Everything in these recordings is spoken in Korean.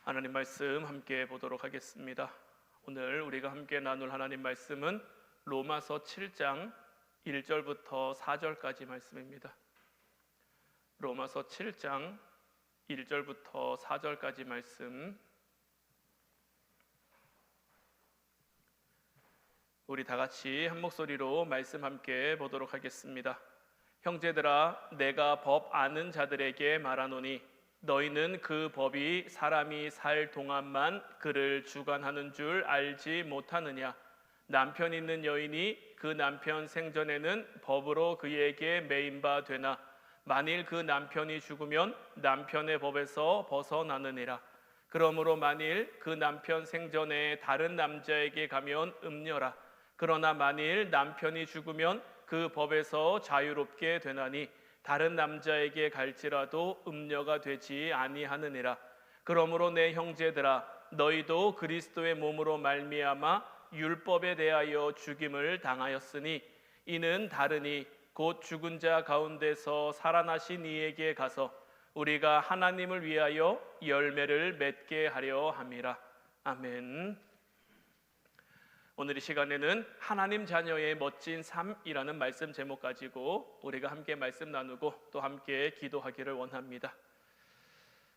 하나님 말씀 함께 보도록 하겠습니다. 오늘 우리가 함께 나눌 하나님 말씀은 로마서 7장 1절부터 4절까지 말씀입니다. 로마서 7장 1절부터 4절까지 말씀, 우리 다 같이 한 목소리로 말씀 함께 보도록 하겠습니다. 형제들아, 내가 법 아는 자들에게 말하노니 너희는 그 법이 사람이 살 동안만 그를 주관하는 줄 알지 못하느냐? 남편 있는 여인이 그 남편 생전에는 법으로 그에게 매인 바 되나 만일 그 남편이 죽으면 남편의 법에서 벗어나느니라. 그러므로 만일 그 남편 생전에 다른 남자에게 가면 음녀라. 그러나 만일 남편이 죽으면 그 법에서 자유롭게 되나니 다른 남자에게 갈지라도 음녀가 되지 아니하느니라. 그러므로 내 형제들아, 너희도 그리스도의 몸으로 말미암아 율법에 대하여 죽임을 당하였으니 이는 다르니 곧 죽은 자 가운데서 살아나신 이에게 가서 우리가 하나님을 위하여 열매를 맺게 하려 함이라. 아멘. 오늘 이 시간에는 하나님 자녀의 멋진 삶이라는 말씀 제목 가지고 우리가 함께 말씀 나누고 또 함께 기도하기를 원합니다.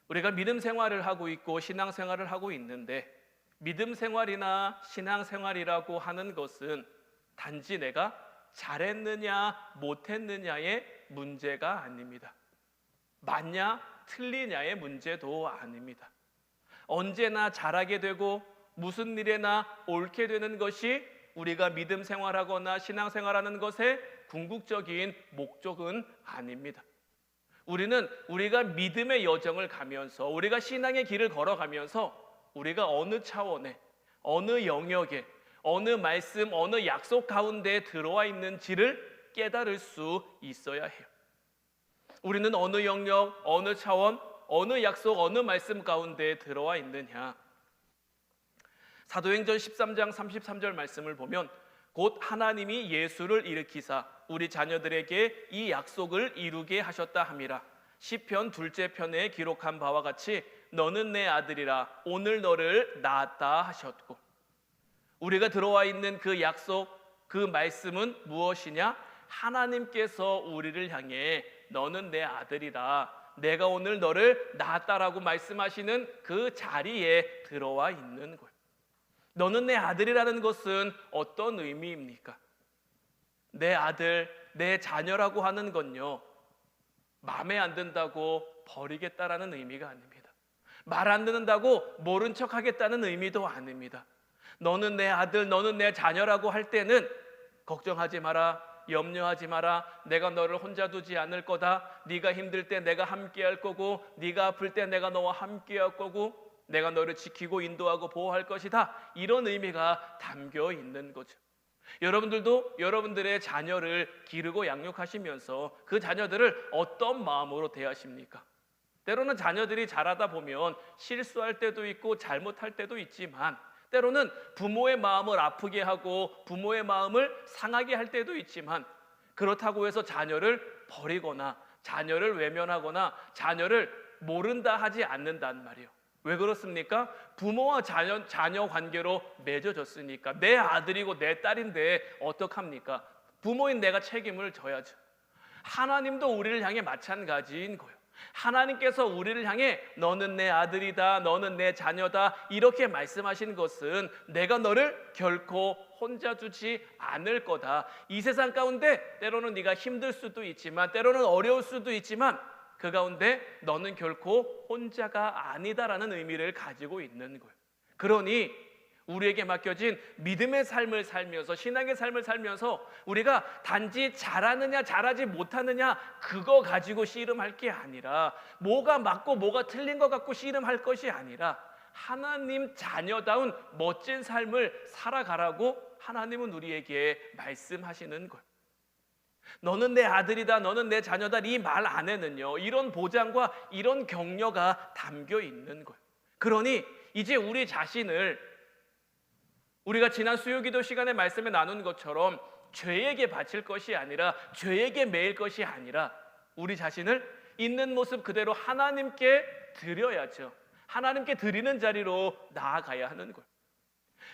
우리가 믿음 생활을 하고 있고 신앙 생활을 하고 있는데, 믿음 생활이나 신앙 생활이라고 하는 것은 단지 내가 잘했느냐 못했느냐의 문제가 아닙니다. 맞냐 틀리냐의 문제도 아닙니다. 언제나 잘하게 되고 무슨 일에나 옳게 되는 것이 우리가 믿음 생활하거나 신앙 생활하는 것의 궁극적인 목적은 아닙니다. 우리가 믿음의 여정을 가면서, 우리가 신앙의 길을 걸어가면서 우리가 어느 차원에, 어느 영역에, 어느 말씀, 어느 약속 가운데 들어와 있는지를 깨달을 수 있어야 해요. 우리는 어느 영역, 어느 차원, 어느 약속, 어느 말씀 가운데 들어와 있느냐. 사도행전 13장 33절 말씀을 보면 곧 하나님이 예수를 일으키사 우리 자녀들에게 이 약속을 이루게 하셨다 함이라. 시편 2째 편에 기록한 바와 같이 너는 내 아들이라 오늘 너를 낳았다 하셨고, 우리가 들어와 있는 그 약속, 그 말씀은 무엇이냐? 하나님께서 우리를 향해 너는 내 아들이라, 내가 오늘 너를 낳았다라고 말씀하시는 그 자리에 들어와 있는 거예요. 너는 내 아들이라는 것은 어떤 의미입니까? 내 아들, 내 자녀라고 하는 건요, 마음에 안 든다고 버리겠다라는 의미가 아닙니다. 말 안 듣는다고 모른 척 하겠다는 의미도 아닙니다. 너는 내 아들, 너는 내 자녀라고 할 때는 걱정하지 마라, 염려하지 마라, 내가 너를 혼자 두지 않을 거다, 네가 힘들 때 내가 함께 할 거고, 네가 아플 때 내가 너와 함께 할 거고, 내가 너를 지키고 인도하고 보호할 것이다, 이런 의미가 담겨 있는 거죠. 여러분들도 여러분들의 자녀를 기르고 양육하시면서 그 자녀들을 어떤 마음으로 대하십니까? 때로는 자녀들이 자라다 보면 실수할 때도 있고 잘못할 때도 있지만, 때로는 부모의 마음을 아프게 하고 부모의 마음을 상하게 할 때도 있지만, 그렇다고 해서 자녀를 버리거나 자녀를 외면하거나 자녀를 모른다 하지 않는단 말이에요. 왜 그렇습니까? 부모와 자녀 관계로 맺어졌으니까. 내 아들이고 내 딸인데 어떡합니까? 부모인 내가 책임을 져야죠. 하나님도 우리를 향해 마찬가지인 거예요. 하나님께서 우리를 향해 너는 내 아들이다, 너는 내 자녀다, 이렇게 말씀하신 것은 내가 너를 결코 혼자 두지 않을 거다. 이 세상 가운데 때로는 네가 힘들 수도 있지만, 때로는 어려울 수도 있지만, 그 가운데 너는 결코 혼자가 아니다라는 의미를 가지고 있는 거예요. 그러니 우리에게 맡겨진 믿음의 삶을 살면서, 신앙의 삶을 살면서 우리가 단지 잘하느냐 잘하지 못하느냐 그거 가지고 씨름할 게 아니라, 뭐가 맞고 뭐가 틀린 것 갖고 씨름할 것이 아니라, 하나님 자녀다운 멋진 삶을 살아가라고 하나님은 우리에게 말씀하시는 거예요. 너는 내 아들이다, 너는 내 자녀다, 이 말 안에는요 이런 보장과 이런 격려가 담겨 있는 거예요. 그러니 이제 우리 자신을, 우리가 지난 수요기도 시간에 말씀에 나눈 것처럼 죄에게 바칠 것이 아니라, 죄에게 매일 것이 아니라 우리 자신을 있는 모습 그대로 하나님께 드려야죠. 하나님께 드리는 자리로 나아가야 하는 거예요.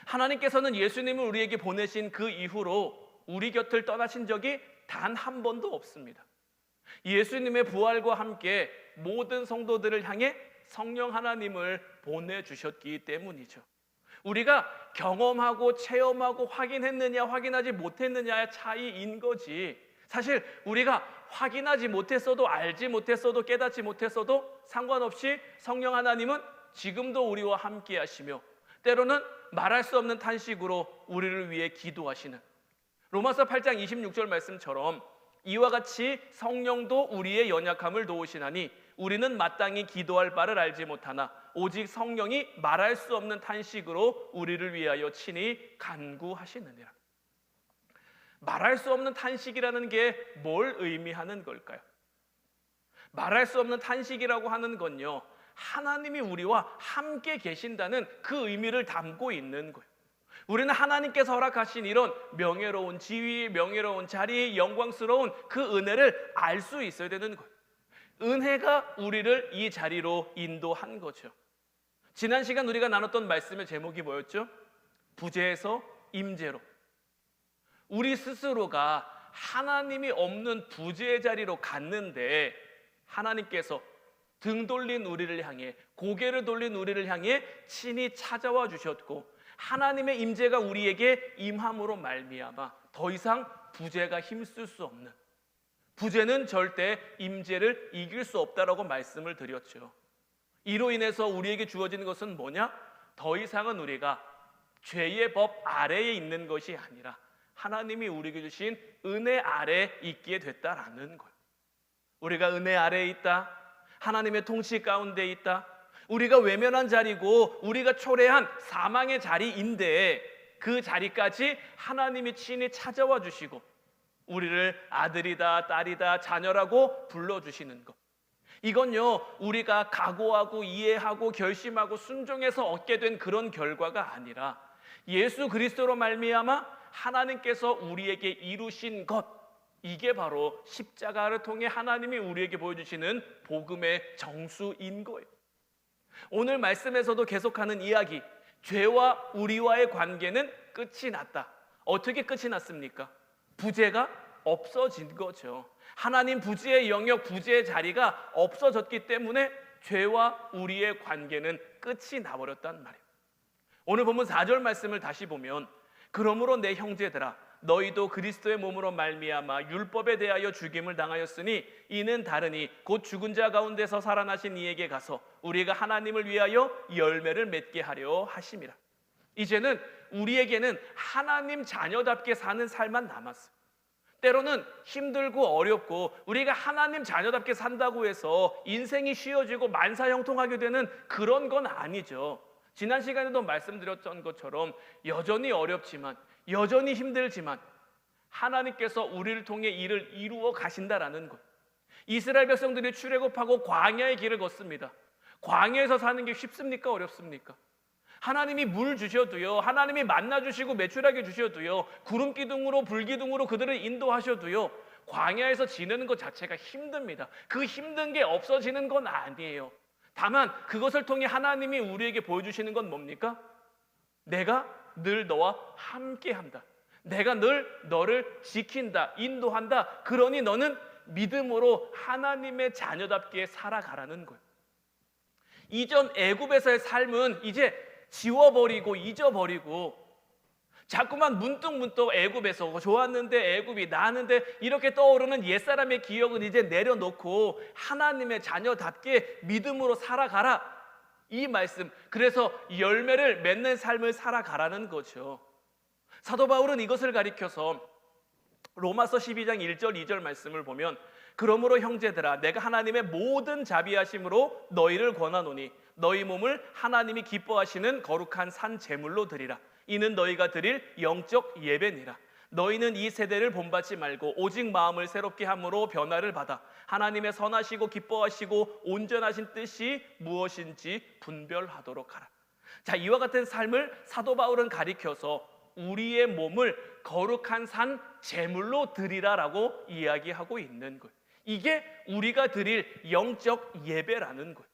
하나님께서는 예수님을 우리에게 보내신 그 이후로 우리 곁을 떠나신 적이 단 한 번도 없습니다. 예수님의 부활과 함께 모든 성도들을 향해 성령 하나님을 보내주셨기 때문이죠. 우리가 경험하고 체험하고 확인했느냐 확인하지 못했느냐의 차이인 거지, 사실 우리가 확인하지 못했어도 알지 못했어도 깨닫지 못했어도 상관없이 성령 하나님은 지금도 우리와 함께 하시며 때로는 말할 수 없는 탄식으로 우리를 위해 기도하시는, 로마서 8장 26절 말씀처럼 이와 같이 성령도 우리의 연약함을 도우시나니 우리는 마땅히 기도할 바를 알지 못하나 오직 성령이 말할 수 없는 탄식으로 우리를 위하여 친히 간구하시느니라. 말할 수 없는 탄식이라는 게 뭘 의미하는 걸까요? 말할 수 없는 탄식이라고 하는 건요, 하나님이 우리와 함께 계신다는 그 의미를 담고 있는 거예요. 우리는 하나님께서 허락하신 이런 명예로운 지위, 명예로운 자리, 영광스러운 그 은혜를 알 수 있어야 되는 거예요. 은혜가 우리를 이 자리로 인도한 거죠. 지난 시간 우리가 나눴던 말씀의 제목이 뭐였죠? 부재에서 임재로. 우리 스스로가 하나님이 없는 부재의 자리로 갔는데 하나님께서 등 돌린 우리를 향해, 고개를 돌린 우리를 향해 친히 찾아와 주셨고 하나님의 임재가 우리에게 임함으로 말미암아 더 이상 부재가 힘쓸 수 없는, 부재는 절대 임재를 이길 수 없다라고 말씀을 드렸죠. 이로 인해서 우리에게 주어지는 것은 뭐냐? 더 이상은 우리가 죄의 법 아래에 있는 것이 아니라 하나님이 우리에게 주신 은혜 아래에 있게 됐다라는 거예요. 우리가 은혜 아래에 있다, 하나님의 통치 가운데 있다, 우리가 외면한 자리고 우리가 초래한 사망의 자리인데 그 자리까지 하나님이 친히 찾아와 주시고 우리를 아들이다 딸이다 자녀라고 불러주시는 것, 이건요 우리가 각오하고 이해하고 결심하고 순종해서 얻게 된 그런 결과가 아니라 예수 그리스도로 말미암아 하나님께서 우리에게 이루신 것, 이게 바로 십자가를 통해 하나님이 우리에게 보여주시는 복음의 정수인 거예요. 오늘 말씀에서도 계속하는 이야기, 죄와 우리와의 관계는 끝이 났다. 어떻게 끝이 났습니까? 부재가 없어진 거죠. 하나님 부재의 영역, 부재의 자리가 없어졌기 때문에 죄와 우리의 관계는 끝이 나버렸단 말이에요. 오늘 본문 4절 말씀을 다시 보면, 그러므로 내 형제들아 너희도 그리스도의 몸으로 말미암아 율법에 대하여 죽임을 당하였으니 이는 다르니 곧 죽은 자 가운데서 살아나신 이에게 가서 우리가 하나님을 위하여 열매를 맺게 하려 하심이라. 이제는 우리에게는 하나님 자녀답게 사는 삶만 남았어요. 때로는 힘들고 어렵고 우리가 하나님 자녀답게 산다고 해서 인생이 쉬워지고 만사형통하게 되는 그런 건 아니죠. 지난 시간에도 말씀드렸던 것처럼 여전히 어렵지만, 여전히 힘들지만 하나님께서 우리를 통해 일을 이루어 가신다라는 것. 이스라엘 백성들이 출애굽하고 광야의 길을 걷습니다. 광야에서 사는 게 쉽습니까? 어렵습니까? 하나님이 물 주셔도요, 하나님이 만나 주시고 매출하게 주셔도요, 구름 기둥으로 불 기둥으로 그들을 인도하셔도요, 광야에서 지내는 것 자체가 힘듭니다. 그 힘든 게 없어지는 건 아니에요. 다만 그것을 통해 하나님이 우리에게 보여주시는 건 뭡니까? 내가 늘 너와 함께한다. 내가 늘 너를 지킨다, 인도한다. 그러니 너는 믿음으로 하나님의 자녀답게 살아가라는 거예요. 이전 애굽에서의 삶은 이제 지워버리고 잊어버리고 자꾸만 문득문득 애굽에서 좋았는데, 애굽이 나았는데 이렇게 떠오르는 옛사람의 기억은 이제 내려놓고 하나님의 자녀답게 믿음으로 살아가라, 이 말씀. 그래서 열매를 맺는 삶을 살아가라는 거죠. 사도 바울은 이것을 가리켜서 로마서 12장 1절 2절 말씀을 보면, 그러므로 형제들아 내가 하나님의 모든 자비하심으로 너희를 권하노니 너희 몸을 하나님이 기뻐하시는 거룩한 산 제물로 드리라. 이는 너희가 드릴 영적 예배니라. 너희는 이 세대를 본받지 말고 오직 마음을 새롭게 함으로 변화를 받아 하나님의 선하시고 기뻐하시고 온전하신 뜻이 무엇인지 분별하도록 하라. 자, 이와 같은 삶을 사도 바울은 가리켜서 우리의 몸을 거룩한 산 제물로 드리라라고 이야기하고 있는 거예요. 이게 우리가 드릴 영적 예배라는 거예요.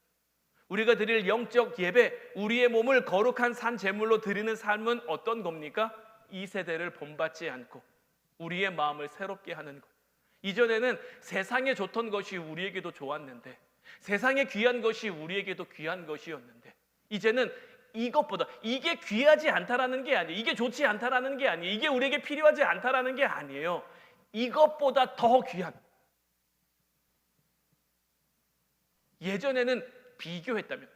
우리가 드릴 영적 예배, 우리의 몸을 거룩한 산 제물로 드리는 삶은 어떤 겁니까? 이 세대를 본받지 않고 우리의 마음을 새롭게 하는 것. 이전에는 세상에 좋던 것이 우리에게도 좋았는데, 세상에 귀한 것이 우리에게도 귀한 것이었는데, 이제는 이것보다, 이게 귀하지 않다라는 게 아니에요. 이게 좋지 않다라는 게 아니에요. 이게 우리에게 필요하지 않다라는 게 아니에요. 이것보다 더 귀한. 예전에는 비교했다면,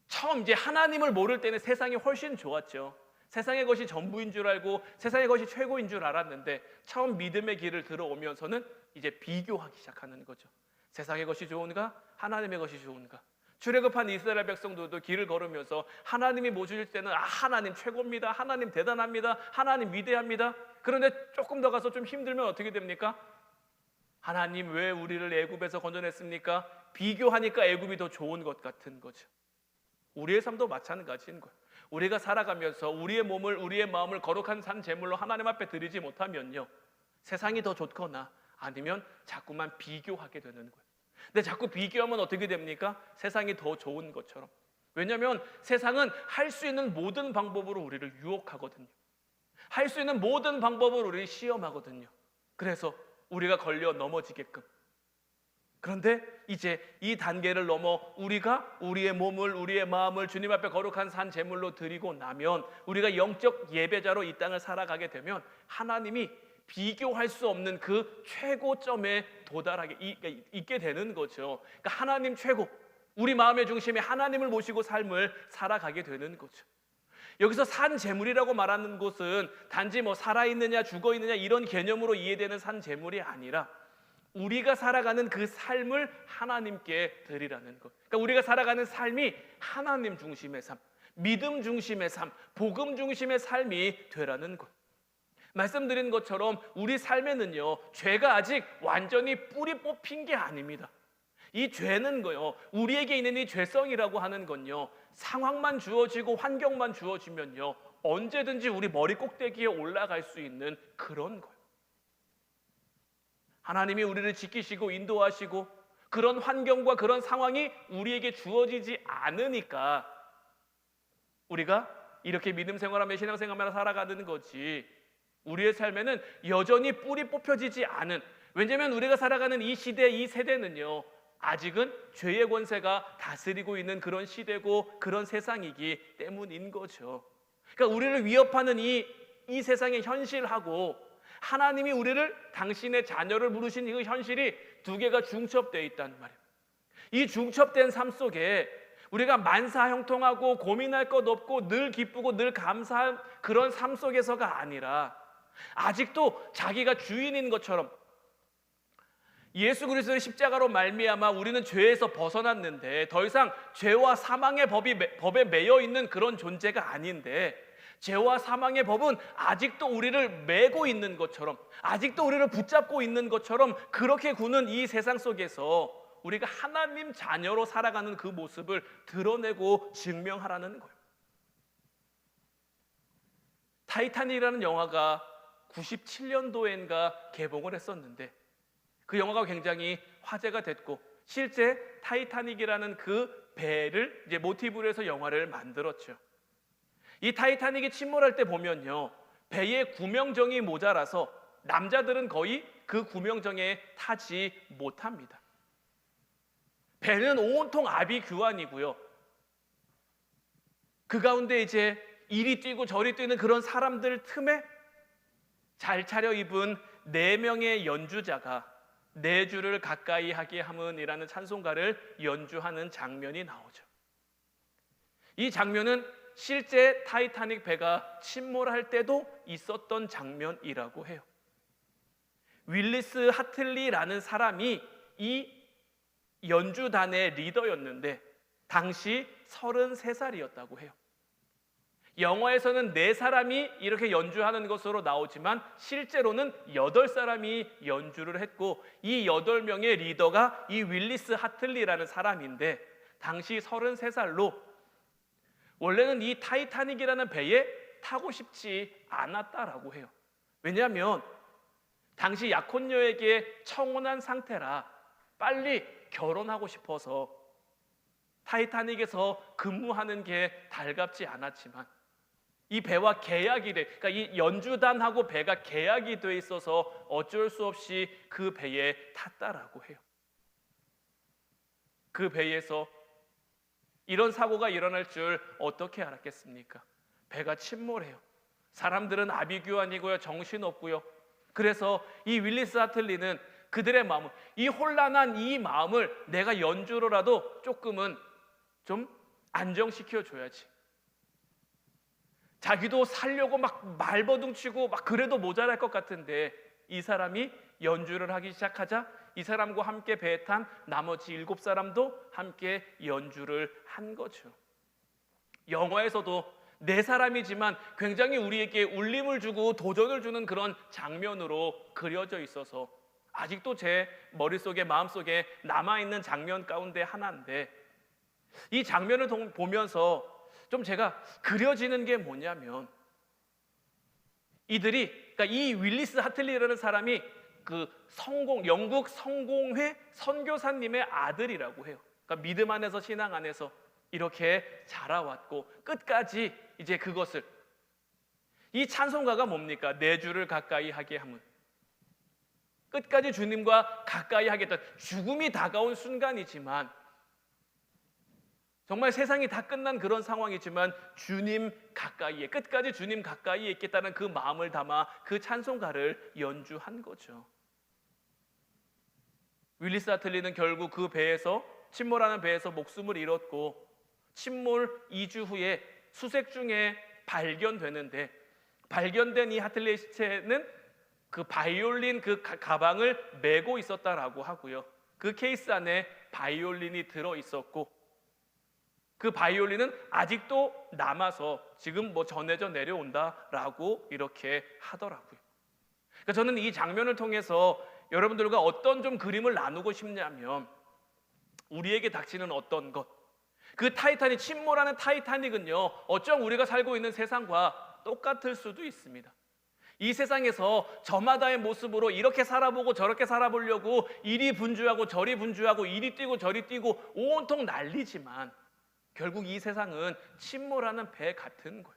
처음 이제 하나님을 모를 때는 세상이 훨씬 좋았죠. 세상의 것이 전부인 줄 알고 세상의 것이 최고인 줄 알았는데, 처음 믿음의 길을 들어오면서는 이제 비교하기 시작하는 거죠. 세상의 것이 좋은가? 하나님의 것이 좋은가? 출애굽한 이스라엘 백성들도 길을 걸으면서 하나님이 모실 때는 하나님 최고입니다. 하나님 대단합니다. 하나님 위대합니다. 그런데 조금 더 가서 좀 힘들면 어떻게 됩니까? 하나님 왜 우리를 애굽에서 건져냈습니까? 비교하니까 애굽이 더 좋은 것 같은 거죠. 우리의 삶도 마찬가지인 거예요. 우리가 살아가면서 우리의 몸을, 우리의 마음을 거룩한 산 제물로 하나님 앞에 드리지 못하면요, 세상이 더 좋거나 아니면 자꾸만 비교하게 되는 거예요. 근데 자꾸 비교하면 어떻게 됩니까? 세상이 더 좋은 것처럼. 왜냐하면 세상은 할 수 있는 모든 방법으로 우리를 유혹하거든요. 할 수 있는 모든 방법으로 우리를 시험하거든요. 그래서 우리가 걸려 넘어지게끔. 그런데 이제 이 단계를 넘어 우리가 우리의 몸을, 우리의 마음을 주님 앞에 거룩한 산 제물로 드리고 나면, 우리가 영적 예배자로 이 땅을 살아가게 되면 하나님이 비교할 수 없는 그 최고점에 도달하게 있게 되는 거죠. 그러니까 하나님 최고, 우리 마음의 중심에 하나님을 모시고 삶을 살아가게 되는 거죠. 여기서 산 제물이라고 말하는 것은 단지 뭐 살아있느냐 죽어있느냐 이런 개념으로 이해되는 산 제물이 아니라, 우리가 살아가는 그 삶을 하나님께 드리라는 것. 그러니까 우리가 살아가는 삶이 하나님 중심의 삶, 믿음 중심의 삶, 복음 중심의 삶이 되라는 것. 말씀드린 것처럼 우리 삶에는요, 죄가 아직 완전히 뿌리 뽑힌 게 아닙니다. 이 죄는 거요, 우리에게 있는 이 죄성이라고 하는 건요, 상황만 주어지고 환경만 주어지면요, 언제든지 우리 머리 꼭대기에 올라갈 수 있는 그런 거예요. 하나님이 우리를 지키시고 인도하시고 그런 환경과 그런 상황이 우리에게 주어지지 않으니까 우리가 이렇게 믿음 생활하며 신앙 생활하며 살아가는 거지, 우리의 삶에는 여전히 뿌리 뽑혀지지 않은, 왜냐하면 우리가 살아가는 이 시대, 이 세대는요, 아직은 죄의 권세가 다스리고 있는 그런 시대고 그런 세상이기 때문인 거죠. 그러니까 우리를 위협하는 이 세상의 현실하고 하나님이 우리를 당신의 자녀를 부르신 이 현실이 두 개가 중첩되어 있단 말이에요. 이 중첩된 삶 속에 우리가 만사형통하고 고민할 것 없고 늘 기쁘고 늘 감사한 그런 삶 속에서가 아니라, 아직도 자기가 주인인 것처럼 예수 그리스도의 십자가로 말미암아 우리는 죄에서 벗어났는데 더 이상 죄와 사망의 법에 매여 있는 그런 존재가 아닌데, 죄와 사망의 법은 아직도 우리를 매고 있는 것처럼, 아직도 우리를 붙잡고 있는 것처럼 그렇게 구는 이 세상 속에서 우리가 하나님 자녀로 살아가는 그 모습을 드러내고 증명하라는 거예요. 타이타닉이라는 영화가 97년도엔가 개봉을 했었는데, 그 영화가 굉장히 화제가 됐고 실제 타이타닉이라는 그 배를 이제 모티브로 해서 영화를 만들었죠. 이 타이타닉이 침몰할 때 보면요, 배에 구명정이 모자라서 남자들은 거의 그 구명정에 타지 못합니다. 배는 온통 아비규환이고요, 그 가운데 이제 이리 뛰고 저리 뛰는 그런 사람들 틈에 잘 차려입은 4명의 연주자가 4주를 가까이 하게 함은이라는 찬송가를 연주하는 장면이 나오죠. 이 장면은 실제 타이타닉 배가 침몰할 때도 있었던 장면이라고 해요. 윌리스 하틀리라는 사람이 이 연주단의 리더였는데 당시 33살이었다고 해요. 영화에서는 4사람이 이렇게 연주하는 것으로 나오지만 실제로는 8사람이 연주를 했고, 이 8명의 리더가 이 윌리스 하틀리라는 사람인데 당시 33살로 원래는 이 타이타닉이라는 배에 타고 싶지 않았다라고 해요. 왜냐하면 당시 약혼녀에게 청혼한 상태라 빨리 결혼하고 싶어서 타이타닉에서 근무하는 게 달갑지 않았지만 이 배와 계약이 돼, 그러니까 이 연주단하고 배가 계약이 돼 있어서 어쩔 수 없이 그 배에 탔다라고 해요. 그 배에서 이런 사고가 일어날 줄 어떻게 알았겠습니까? 배가 침몰해요. 사람들은 아비규환이고요, 정신없고요. 그래서 이 윌리스 하틀리는 그들의 마음을, 이 혼란한 이 마음을 내가 연주로라도 조금은 좀 안정시켜줘야지. 자기도 살려고 막 말버둥치고 막 그래도 모자랄 것 같은데 이 사람이 연주를 하기 시작하자 이 사람과 함께 배에 탄 나머지 7사람도 함께 연주를 한 거죠. 영화에서도 네 사람이지만 굉장히 우리에게 울림을 주고 도전을 주는 그런 장면으로 그려져 있어서 아직도 제 머릿속에 마음속에 남아있는 장면 가운데 하나인데, 이 장면을 보면서 좀 제가 그려지는 게 뭐냐면, 이들이, 그러니까 이 윌리스 하틀리라는 사람이 그 영국 성공회 선교사님의 아들이라고 해요. 그러니까 믿음 안에서 신앙 안에서 이렇게 자라왔고 끝까지 이제 그것을, 이 찬송가가 뭡니까? 내 주를 가까이 하게 함은, 끝까지 주님과 가까이 하겠다. 죽음이 다가온 순간이지만, 정말 세상이 다 끝난 그런 상황이지만 주님 가까이에, 끝까지 주님 가까이에 있겠다는 그 마음을 담아 그 찬송가를 연주한 거죠. 윌리스 하틀리는 결국 그 배에서, 침몰하는 배에서 목숨을 잃었고 침몰 2주 후에 수색 중에 발견되는데, 발견된 이 하틀리의 시체는 그 바이올린 그 가방을 메고 있었다라고 하고요. 그 케이스 안에 바이올린이 들어 있었고 그 바이올린은 아직도 남아서 지금 뭐 전해져 내려온다라고 이렇게 하더라고요. 그러니까 저는 이 장면을 통해서 여러분들과 어떤 좀 그림을 나누고 싶냐면, 우리에게 닥치는 어떤 것, 그 타이타닉, 침몰하는 타이타닉은요 어쩜 우리가 살고 있는 세상과 똑같을 수도 있습니다. 이 세상에서 저마다의 모습으로 이렇게 살아보고 저렇게 살아보려고 이리 분주하고 저리 분주하고 이리 뛰고 저리 뛰고 온통 난리지만 결국 이 세상은 침몰하는 배 같은 거예요.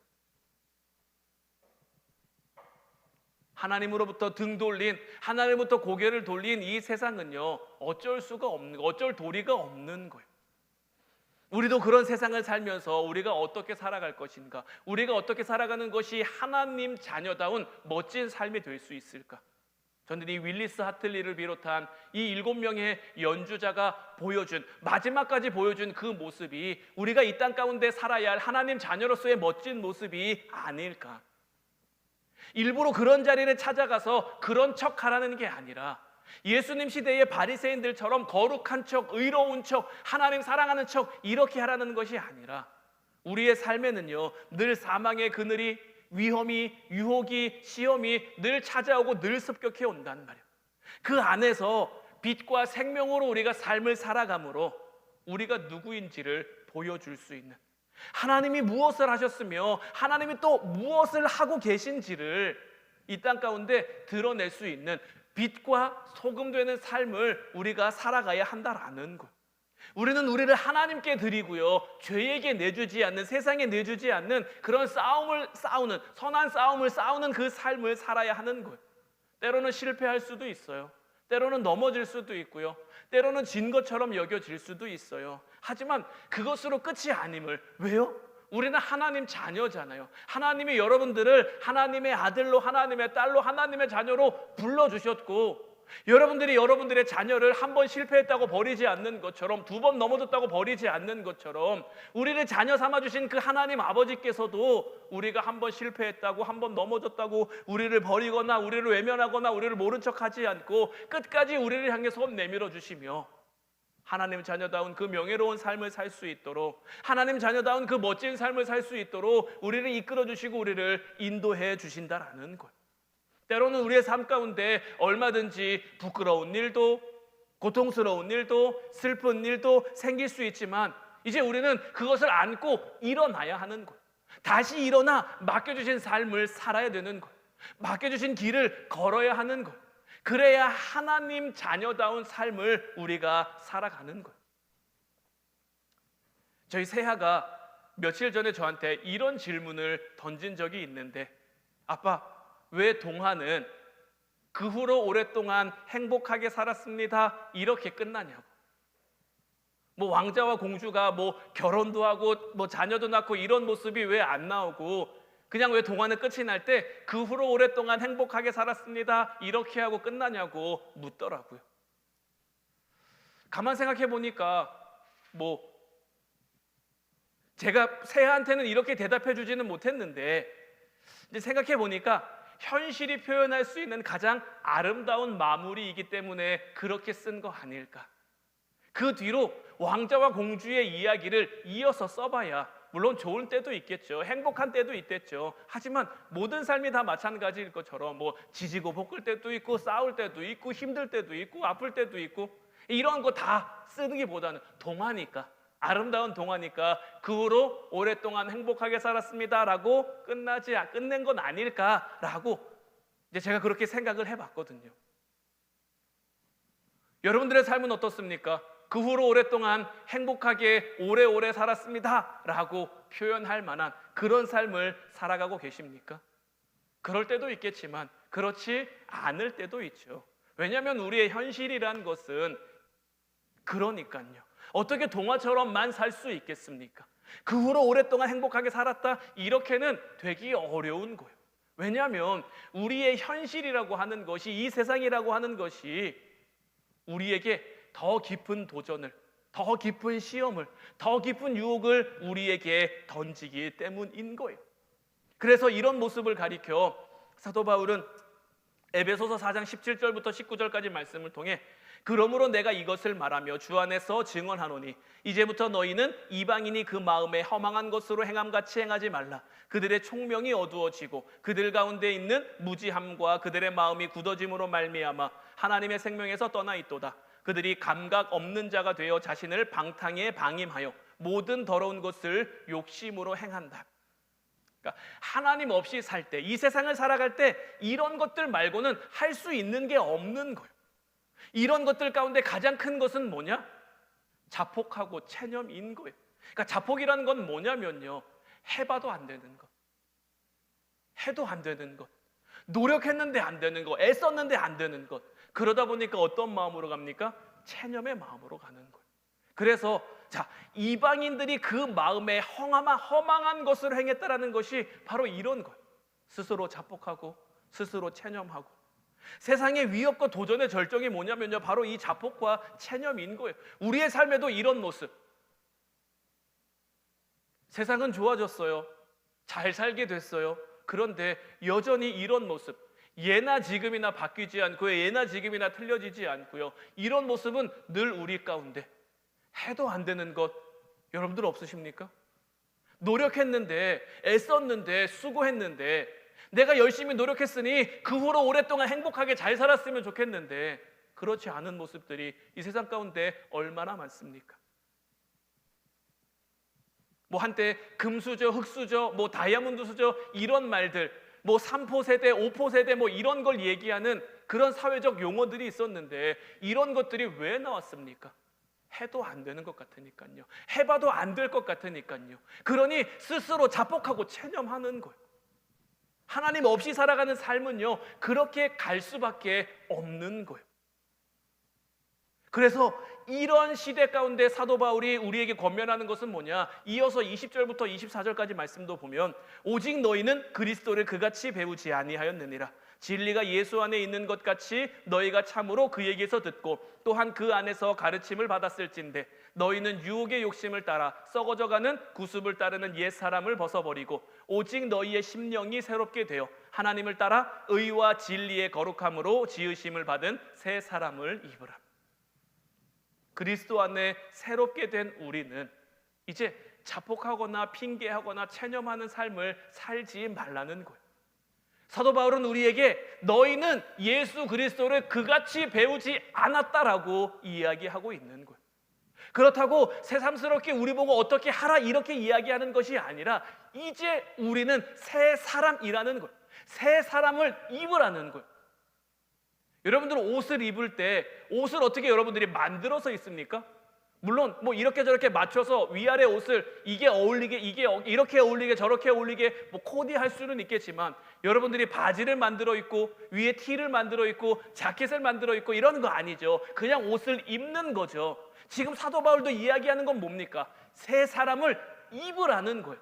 하나님으로부터 등 돌린, 하나님으로부터 고개를 돌린 이 세상은요 어쩔 수가 없는, 어쩔 도리가 없는 거예요. 우리도 그런 세상을 살면서 우리가 어떻게 살아갈 것인가, 우리가 어떻게 살아가는 것이 하나님 자녀다운 멋진 삶이 될 수 있을까? 저는 이 윌리스 하틀리를 비롯한 이 7명의 연주자가 보여준, 마지막까지 보여준 그 모습이 우리가 이 땅 가운데 살아야 할 하나님 자녀로서의 멋진 모습이 아닐까? 일부러 그런 자리를 찾아가서 그런 척 하라는 게 아니라 예수님 시대의 바리새인들처럼 거룩한 척, 의로운 척, 하나님 사랑하는 척 이렇게 하라는 것이 아니라, 우리의 삶에는요 늘 사망의 그늘이, 위험이, 유혹이, 시험이 늘 찾아오고 늘 습격해 온단 말이에요. 그 안에서 빛과 생명으로 우리가 삶을 살아감으로 우리가 누구인지를 보여줄 수 있는, 하나님이 무엇을 하셨으며 하나님이 또 무엇을 하고 계신지를 이 땅 가운데 드러낼 수 있는 빛과 소금 되는 삶을 우리가 살아가야 한다라는 것. 우리는 우리를 하나님께 드리고요 죄에게 내주지 않는, 세상에 내주지 않는 그런 싸움을 싸우는, 선한 싸움을 싸우는 그 삶을 살아야 하는 거예요. 때로는 실패할 수도 있어요. 때로는 넘어질 수도 있고요. 때로는 진 것처럼 여겨질 수도 있어요. 하지만 그것으로 끝이 아님을, 왜요? 우리는 하나님 자녀잖아요. 하나님이 여러분들을 하나님의 아들로, 하나님의 딸로, 하나님의 자녀로 불러주셨고, 여러분들이 여러분들의 자녀를 한 번 실패했다고 버리지 않는 것처럼, 2번 넘어졌다고 버리지 않는 것처럼, 우리를 자녀 삼아주신 그 하나님 아버지께서도 우리가 한 번 실패했다고, 한 번 넘어졌다고 우리를 버리거나 우리를 외면하거나 우리를 모른 척하지 않고 끝까지 우리를 향해 손 내밀어 주시며 하나님 자녀다운 그 명예로운 삶을 살 수 있도록, 하나님 자녀다운 그 멋진 삶을 살 수 있도록 우리를 이끌어 주시고 우리를 인도해 주신다라는 것. 때로는 우리의 삶 가운데 얼마든지 부끄러운 일도, 고통스러운 일도, 슬픈 일도 생길 수 있지만 이제 우리는 그것을 안고 일어나야 하는 것. 다시 일어나 맡겨주신 삶을 살아야 되는 것. 맡겨주신 길을 걸어야 하는 것. 그래야 하나님 자녀다운 삶을 우리가 살아가는 것. 저희 새아가 며칠 전에 저한테 이런 질문을 던진 적이 있는데, 아빠, 왜 동화는 그 후로 오랫동안 행복하게 살았습니다 이렇게 끝나냐고. 뭐 왕자와 공주가 뭐 결혼도 하고 뭐 자녀도 낳고 이런 모습이 왜 안 나오고, 그냥 왜 동화는 끝이 날 때 그 후로 오랫동안 행복하게 살았습니다 이렇게 하고 끝나냐고 묻더라고요. 가만 생각해 보니까 뭐 제가 새한테는 이렇게 대답해 주지는 못했는데, 이제 생각해 보니까 현실이 표현할 수 있는 가장 아름다운 마무리이기 때문에 그렇게 쓴 거 아닐까. 그 뒤로 왕자와 공주의 이야기를 이어서 써봐야 물론 좋은 때도 있겠죠. 행복한 때도 있겠죠. 하지만 모든 삶이 다 마찬가지일 것처럼 뭐 지지고 볶을 때도 있고 싸울 때도 있고 힘들 때도 있고 아플 때도 있고, 이런 거 다 쓰기보다는 동화니까, 아름다운 동화니까 그 후로 오랫동안 행복하게 살았습니다라고 끝낸 건 아닐까라고 이제 제가 그렇게 생각을 해봤거든요. 여러분들의 삶은 어떻습니까? 그 후로 오랫동안 행복하게 오래오래 살았습니다라고 표현할 만한 그런 삶을 살아가고 계십니까? 그럴 때도 있겠지만 그렇지 않을 때도 있죠. 왜냐하면 우리의 현실이란 것은 그러니까요. 어떻게 동화처럼만 살 수 있겠습니까? 그 후로 오랫동안 행복하게 살았다 이렇게는 되기 어려운 거예요. 왜냐하면 우리의 현실이라고 하는 것이, 이 세상이라고 하는 것이 우리에게 더 깊은 도전을, 더 깊은 시험을, 더 깊은 유혹을 우리에게 던지기 때문인 거예요. 그래서 이런 모습을 가리켜 사도 바울은 에베소서 4장 17절부터 19절까지 말씀을 통해, 그러므로 내가 이것을 말하며 주 안에서 증언하노니 이제부터 너희는 이방인이 그 마음에 허망한 것으로 행함같이 행하지 말라. 그들의 총명이 어두워지고 그들 가운데 있는 무지함과 그들의 마음이 굳어짐으로 말미암아 하나님의 생명에서 떠나 있도다. 그들이 감각 없는 자가 되어 자신을 방탕에 방임하여 모든 더러운 것을 욕심으로 행한다. 그러니까 하나님 없이 살 때, 이 세상을 살아갈 때 이런 것들 말고는 할 수 있는 게 없는 거예요. 이런 것들 가운데 가장 큰 것은 뭐냐? 자폭하고 체념인 거예요. 그러니까 자폭이라는 건 뭐냐면요, 해봐도 안 되는 것, 해도 안 되는 것, 노력했는데 안 되는 것, 애썼는데 안 되는 것. 그러다 보니까 어떤 마음으로 갑니까? 체념의 마음으로 가는 거예요. 그래서 이방인들이 그 마음에 허망한 것을 행했다라는 것이 바로 이런 거예요. 스스로 자폭하고 스스로 체념하고. 세상의 위협과 도전의 절정이 뭐냐면요, 바로 이 자폭과 체념인 거예요. 우리의 삶에도 이런 모습. 세상은 좋아졌어요. 잘 살게 됐어요. 그런데 여전히 이런 모습, 예나 지금이나 바뀌지 않고요, 예나 지금이나 틀려지지 않고요, 이런 모습은 늘 우리 가운데. 해도 안 되는 것 여러분들 없으십니까? 노력했는데, 애썼는데, 수고했는데, 내가 열심히 노력했으니 그 후로 오랫동안 행복하게 잘 살았으면 좋겠는데 그렇지 않은 모습들이 이 세상 가운데 얼마나 많습니까? 뭐 한때 금수저, 흑수저, 뭐 다이아몬드 수저, 이런 말들, 뭐 3포 세대, 5포 세대, 뭐 이런 걸 얘기하는 그런 사회적 용어들이 있었는데 이런 것들이 왜 나왔습니까? 해도 안 되는 것 같으니까요. 해봐도 안 될 것 같으니까요. 그러니 스스로 자폭하고 체념하는 거예요. 하나님 없이 살아가는 삶은요, 그렇게 갈 수밖에 없는 거예요. 그래서 이런 시대 가운데 사도 바울이 우리에게 권면하는 것은 뭐냐? 이어서 20절부터 24절까지 말씀도 보면, 오직 너희는 그리스도를 그같이 배우지 아니하였느니라. 진리가 예수 안에 있는 것 같이 너희가 참으로 그에게서 듣고 또한 그 안에서 가르침을 받았을진데, 너희는 유혹의 욕심을 따라 썩어져가는 구습을 따르는 옛 사람을 벗어버리고 오직 너희의 심령이 새롭게 되어 하나님을 따라 의와 진리의 거룩함으로 지으심을 받은 새 사람을 입으라. 그리스도 안에 새롭게 된 우리는 이제 자폭하거나 핑계하거나 체념하는 삶을 살지 말라는 거예요. 사도 바울은 우리에게 너희는 예수 그리스도를 그같이 배우지 않았다라고 이야기하고 있는 거예요. 그렇다고 새삼스럽게 우리 보고 어떻게 하라 이렇게 이야기하는 것이 아니라 이제 우리는 새 사람이라는 거예요. 새 사람을 입으라는 거예요. 여러분들은 옷을 입을 때 옷을 어떻게 여러분들이 만들어서 입습니까? 물론 뭐 이렇게 저렇게 맞춰서 위아래 옷을 이게 어울리게, 이게 이렇게 어울리게 저렇게 어울리게 뭐 코디할 수는 있겠지만, 여러분들이 바지를 만들어 입고 위에 티를 만들어 입고 자켓을 만들어 입고 이러는 거 아니죠. 그냥 옷을 입는 거죠. 지금 사도 바울도 이야기하는 건 뭡니까? 새 사람을 입으라는 거예요.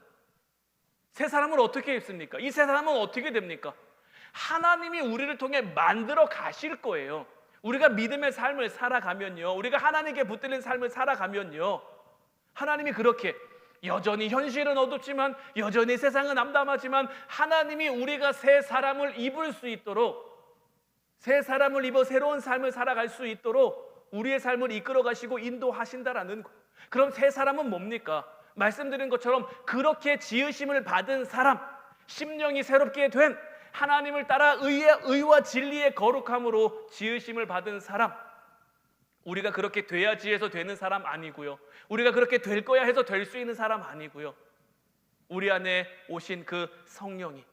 새 사람을 어떻게 입습니까? 이 새 사람은 어떻게 됩니까? 하나님이 우리를 통해 만들어 가실 거예요. 우리가 믿음의 삶을 살아가면요, 우리가 하나님께 붙들린 삶을 살아가면요, 하나님이 그렇게 여전히 현실은 어둡지만, 여전히 세상은 암담하지만, 하나님이 우리가 새 사람을 입을 수 있도록, 새 사람을 입어 새로운 삶을 살아갈 수 있도록 우리의 삶을 이끌어 가시고 인도하신다라는 거예요. 그럼 새 사람은 뭡니까? 말씀드린 것처럼 그렇게 지으심을 받은 사람, 심령이 새롭게 된, 하나님을 따라 의와 진리의 거룩함으로 지으심을 받은 사람, 우리가 그렇게 돼야지 해서 되는 사람 아니고요, 우리가 그렇게 될 거야 해서 될 수 있는 사람 아니고요, 우리 안에 오신 그 성령이,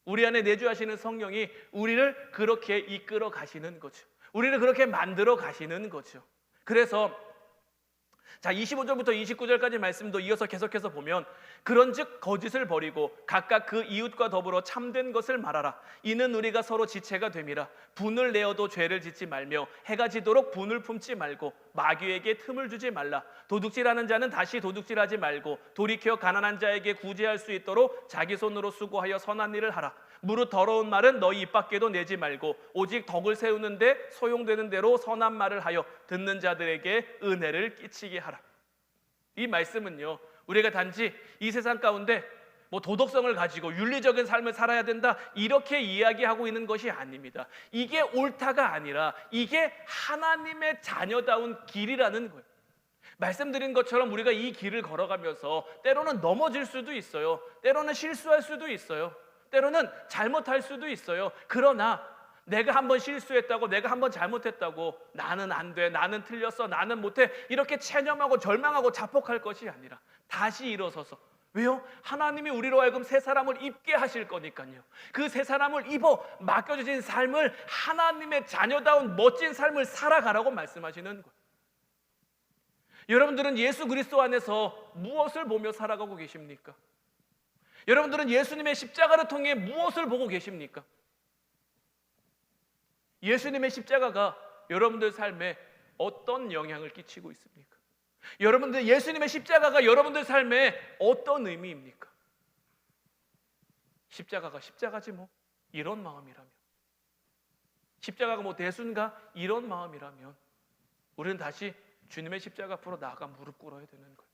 우리 안에 내주하시는 성령이 우리를 그렇게 이끌어 가시는 거죠. 우리를 그렇게 만들어 가시는 거죠. 그래서 자, 25절부터 29절까지 말씀도 이어서 계속해서 보면, 그런즉 거짓을 버리고 각각 그 이웃과 더불어 참된 것을 말하라. 이는 우리가 서로 지체가 됨이라. 분을 내어도 죄를 짓지 말며 해가 지도록 분을 품지 말고 마귀에게 틈을 주지 말라. 도둑질하는 자는 다시 도둑질하지 말고 돌이켜 가난한 자에게 구제할 수 있도록 자기 손으로 수고하여 선한 일을 하라. 무릇 더러운 말은 너희 입 밖에도 내지 말고 오직 덕을 세우는데 소용되는 대로 선한 말을 하여 듣는 자들에게 은혜를 끼치게 하라. 이 말씀은요, 우리가 단지 이 세상 가운데 뭐 도덕성을 가지고 윤리적인 삶을 살아야 된다 이렇게 이야기하고 있는 것이 아닙니다. 이게 옳다가 아니라 이게 하나님의 자녀다운 길이라는 거예요. 말씀드린 것처럼 우리가 이 길을 걸어가면서 때로는 넘어질 수도 있어요. 때로는 실수할 수도 있어요. 때로는 잘못할 수도 있어요. 그러나 내가 한번 실수했다고, 내가 한번 잘못했다고 나는 안 돼, 나는 틀렸어, 나는 못해 이렇게 체념하고 절망하고 자폭할 것이 아니라 다시 일어서서, 왜요? 하나님이 우리로 하여금 새 사람을 입게 하실 거니까요. 그 새 사람을 입어 맡겨주신 삶을, 하나님의 자녀다운 멋진 삶을 살아가라고 말씀하시는 거예요. 여러분들은 예수 그리스도 안에서 무엇을 보며 살아가고 계십니까? 여러분들은 예수님의 십자가를 통해 무엇을 보고 계십니까? 예수님의 십자가가 여러분들 삶에 어떤 영향을 끼치고 있습니까? 여러분들, 예수님의 십자가가 여러분들 삶에 어떤 의미입니까? 십자가가 십자가지 뭐, 이런 마음이라면, 십자가가 뭐 대순가, 이런 마음이라면 우리는 다시 주님의 십자가 앞으로 나아가 무릎 꿇어야 되는 거예요.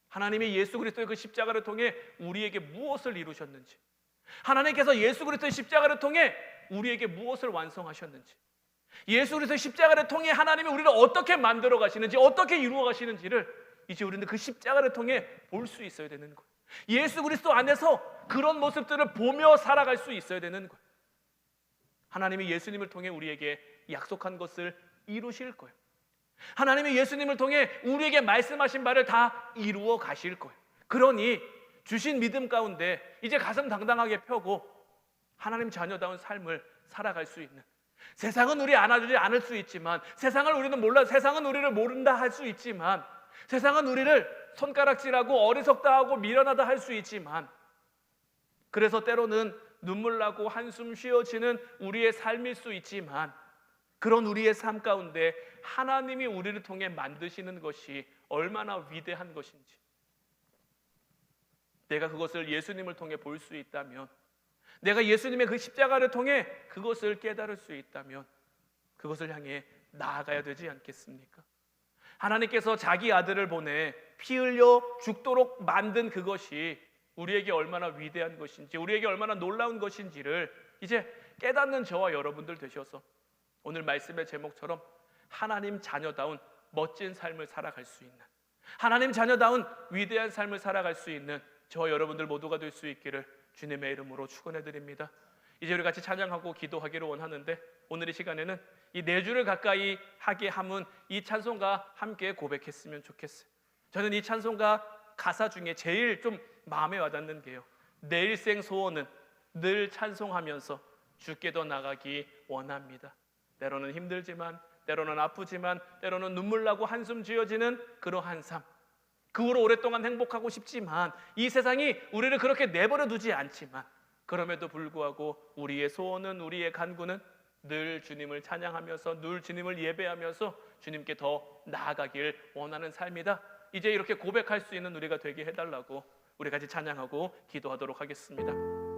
하나님이 예수 그리스도의 그 십자가를 통해 우리에게 무엇을 이루셨는지, 하나님께서 예수 그리스도의 십자가를 통해 우리에게 무엇을 완성하셨는지, 예수 그리스도의 십자가를 통해 하나님이 우리를 어떻게 만들어 가시는지, 어떻게 이루어 가시는지를 이제 우리는 그 십자가를 통해 볼 수 있어야 되는 거예요. 예수 그리스도 안에서 그런 모습들을 보며 살아갈 수 있어야 되는 거예요. 하나님이 예수님을 통해 우리에게 약속한 것을 이루실 거예요. 하나님이 예수님을 통해 우리에게 말씀하신 바를 다 이루어 가실 거예요. 그러니 주신 믿음 가운데 이제 가슴 당당하게 펴고 하나님 자녀다운 삶을 살아갈 수 있는, 세상은 우리 안아주지 않을 수 있지만, 세상을 우리는 몰라, 세상은 우리를 모른다 할 수 있지만, 세상은 우리를 손가락질하고 어리석다 하고 미련하다 할 수 있지만, 그래서 때로는 눈물 나고 한숨 쉬어지는 우리의 삶일 수 있지만, 그런 우리의 삶 가운데 하나님이 우리를 통해 만드시는 것이 얼마나 위대한 것인지, 내가 그것을 예수님을 통해 볼 수 있다면, 내가 예수님의 그 십자가를 통해 그것을 깨달을 수 있다면 그것을 향해 나아가야 되지 않겠습니까? 하나님께서 자기 아들을 보내 피 흘려 죽도록 만든 그것이 우리에게 얼마나 위대한 것인지, 우리에게 얼마나 놀라운 것인지를 이제 깨닫는 저와 여러분들 되셔서 오늘 말씀의 제목처럼 하나님 자녀다운 멋진 삶을 살아갈 수 있는, 하나님 자녀다운 위대한 삶을 살아갈 수 있는 저와 여러분들 모두가 될 수 있기를 주님의 이름으로 축원해 드립니다. 이제 우리 같이 찬양하고 기도하기를 원하는데, 오늘 이 시간에는 이 4주를 가까이 하게 함은 이 찬송가 함께 고백했으면 좋겠어요. 저는 이 찬송가 가사 중에 제일 좀 마음에 와닿는 게요, 내 일생 소원은 늘 찬송하면서 주께 더 나가기 원합니다. 때로는 힘들지만, 때로는 아프지만 때로는 눈물 나고 한숨 쥐어지는 그러한 삶, 그 후로 오랫동안 행복하고 싶지만 이 세상이 우리를 그렇게 내버려 두지 않지만 그럼에도 불구하고 우리의 소원은, 우리의 간구는 늘 주님을 찬양하면서 늘 주님을 예배하면서 주님께 더 나아가길 원하는 삶이다. 이제 이렇게 고백할 수 있는 우리가 되게 해달라고 우리 같이 찬양하고 기도하도록 하겠습니다.